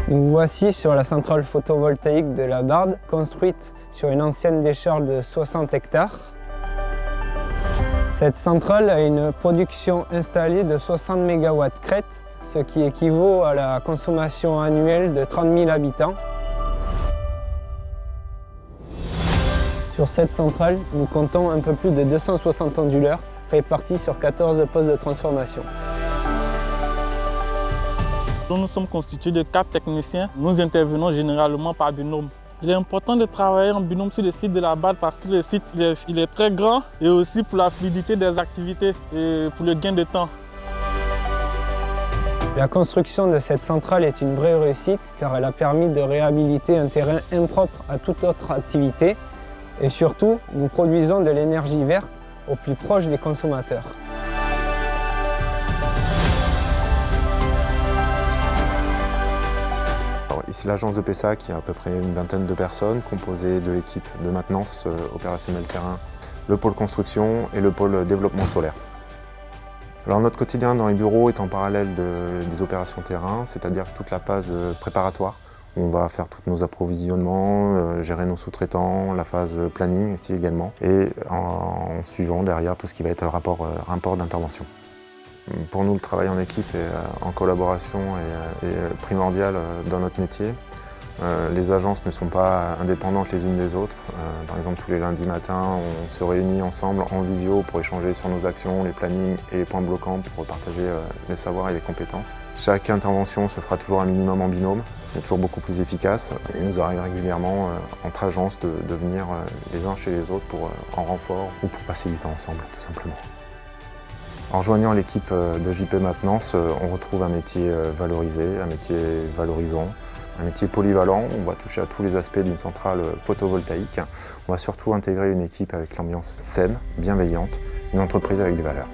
Nous voici sur la centrale photovoltaïque de la Barde, construite sur une ancienne décharge de 60 hectares. Cette centrale a une production installée de 60 MW crête, ce qui équivaut à la consommation annuelle de 30 000 habitants. Sur cette centrale, nous comptons un peu plus de 260 onduleurs répartis sur 14 postes de transformation. Nous sommes constitués de 4 techniciens. Nous intervenons généralement par binôme. Il est important de travailler en binôme sur le site de la Barde parce que le site il est très grand et aussi pour la fluidité des activités et pour le gain de temps. La construction de cette centrale est une vraie réussite car elle a permis de réhabiliter un terrain impropre à toute autre activité et surtout, nous produisons de l'énergie verte au plus proche des consommateurs. Ici l'agence de PSA qui a à peu près une vingtaine de personnes composées de l'équipe de maintenance opérationnelle terrain, le pôle construction et le pôle développement solaire. Alors notre quotidien dans les bureaux est en parallèle des opérations terrain, c'est-à-dire toute la phase préparatoire où on va faire tous nos approvisionnements, gérer nos sous-traitants, la phase planning ici également et en suivant derrière tout ce qui va être rapport d'intervention. Pour nous, le travail en équipe et en collaboration est primordial dans notre métier. Les agences ne sont pas indépendantes les unes des autres. Par exemple, tous les lundis matins, on se réunit ensemble en visio pour échanger sur nos actions, les plannings et les points bloquants pour partager les savoirs et les compétences. Chaque intervention se fera toujours un minimum en binôme, c'est toujours beaucoup plus efficace. Et il nous arrive régulièrement entre agences de venir les uns chez les autres pour en renfort ou pour passer du temps ensemble, tout simplement. En rejoignant l'équipe de JP Maintenance, on retrouve un métier valorisé, un métier valorisant, un métier polyvalent. On va toucher à tous les aspects d'une centrale photovoltaïque. On va surtout intégrer une équipe avec l'ambiance saine, bienveillante, une entreprise avec des valeurs.